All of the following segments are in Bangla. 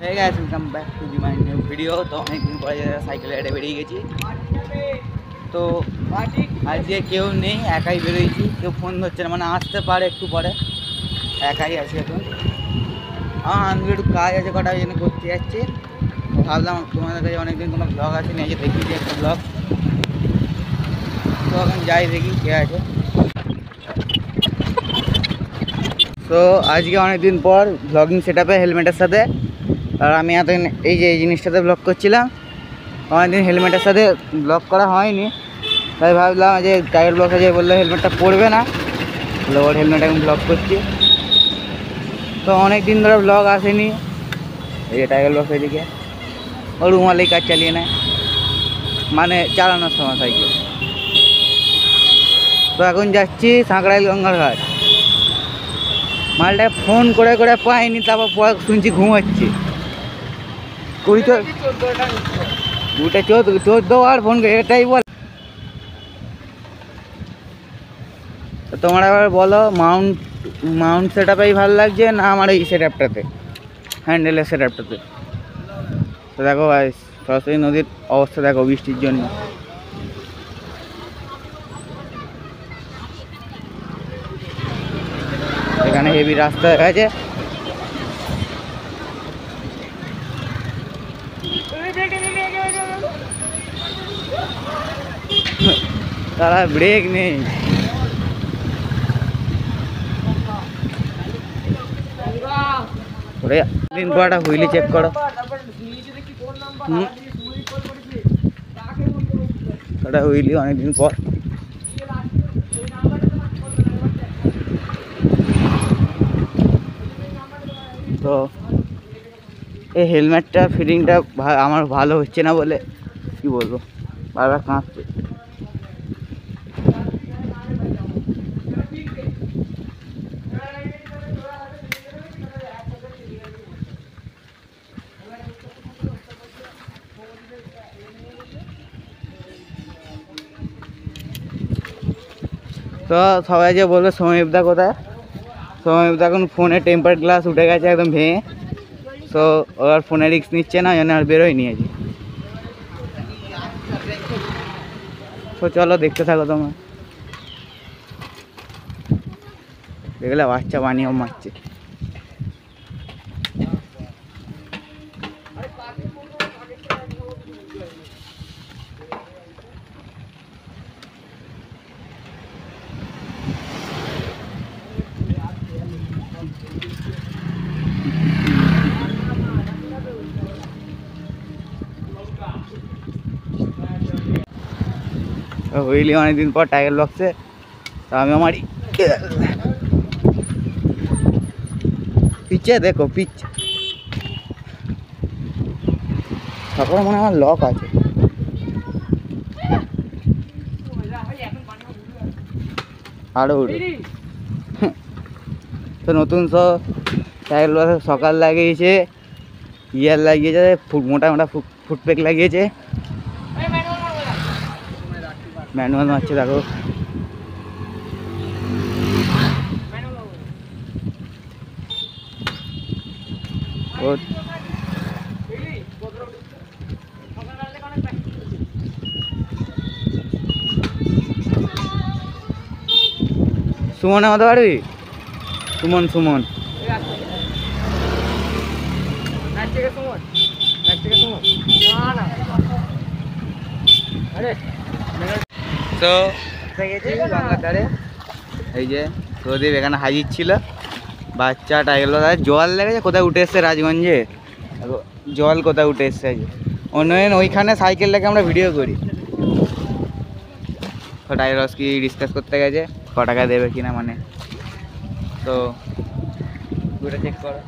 হয়ে গেছে welcome back to the my new video. তো অনেকদিন পরে সাইকেলে হেঁটে বেরিয়ে গেছি। তো আজকে কেউ নেই, একাই বেরোয়েছি, কেউ ফোন ধরছে না, মানে আসতে পারে একটু পরে, একাই আছি এখন। আমি একটু কাজ আছে কটা, ওই জন্য করতে যাচ্ছি। ভাবলাম তোমাদের কাছে অনেকদিন কোনো ব্লগ আছে না, যে দেখিয়েছি একটা ব্লগ। তো এখন যাই দেখি কে আছে। তো আজকে অনেকদিন পর ব্লগিং সেট আপে হেলমেটের সাথে, আর আমি এতদিন এই যে এই জিনিসটাতে ব্লগ করছিলাম, অনেকদিন হেলমেটের সাথে ব্লগ করা হয়নি, তাই ভাবলাম যে টাইগার ব্লগ আছে, বললো হেলমেটটা পরবে না, বললো ওর হেলমেট এখন ব্লগ করছি। তো অনেক দিন ধরে ব্লগ আসেনি, এই যে টাইগার ব্লগ এদিকে ওর রুমালেই কাজ চালিয়ে নেয়, মানে চালানোর সময় সাইকেল। তো এখন যাচ্ছি সাঁকড়াইল গঙ্গার ঘাট। মালটা ফোন করে করে পাইনি, তারপর পর শুনছি ঘুমাচ্ছি। কুড়ি তো 14 আর ফোন করে, এটাই বল। তোমরা এবার বলো, মাউন্ট সেট আপেই ভালো লাগছে না আমার এই সেট আপটাতে, হ্যান্ডেলের সেট আপটাতে। তো দেখো ভাই, সরস্বতী নদীর অবস্থা দেখো বৃষ্টির জন্য। এখানে হেভি রাস্তা আছে। তারা ব্রেক নেই। দিন পর একটা হুইলি চেক করো। একটা হুইলি অনেকদিন পর। তো এই হেলমেটটা ফিটিংটা আমার ভালো হচ্ছে না বলে কি বলবো, বারবার কাঁপছে। তো সবাই যে বলবে সমীপদা কোথায়, সমীপদা এখন ফোনে টেম্পার গ্লাস উঠে গেছে একদম ভেঙে। তো ওর ফোনে রিস্ক নিচ্ছে না, যেন আর বেরোয় নিয়েছি। তো চলো দেখতে থাকো তোমরা, দেখলে বাচ্চা বানিয়েও মারছে। হুইলি অনেকদিন পর টাইগার বক্সে। তো আমি আমার পিচ্ছে দেখো, পিচ তারপরে মনে হয় আমার লক আছে। আরো তো নতুন সব টাইগার বক্সে সকাল লাগিয়েছে, ইয়ার লাগিয়েছে, মোটা মোটা ফুটপ্যাক লাগিয়েছে, ম্যানুয়াল মারছে দেখো। সুমন আমাদের পারবি, সুমন সুমন তো গঙ্গার ধারে এই যে প্রদীপ এখানে হাজির ছিল। বাচ্চা টাইগার জল লেগেছে, কোথায় উঠে এসছে রাজগঞ্জে, জল কোথায় উঠে এসছে। অন্যদিন ওইখানে সাইকেল লেগে আমরা ভিডিও করি। তো টাইগার কি ডিসকাস করতে গেছে ক টাকা দেবে কিনা, মানে তো ওটা চেক করো।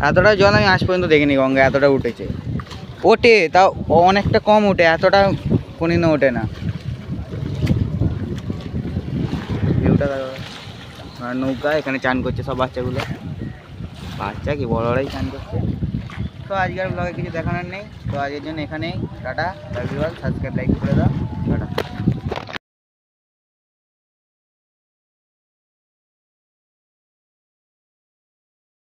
এতটা জল আমি আজ পর্যন্ত দেখিনি গঙ্গা, এতটা উঠেছে। ওঠে তাও অনেকটা কম ওঠে, এতটা কোনদিনও ওঠে না। ভিউটা নৌকা, এখানে চান করছে সব বাচ্চাগুলো, বাচ্চা কি বড়রাই চান করছে। তো আজকের ব্লগে কিছু দেখানোর নেই, তো আজকের জন্য এখানেই tata, love you all, subscribe like করে দাও।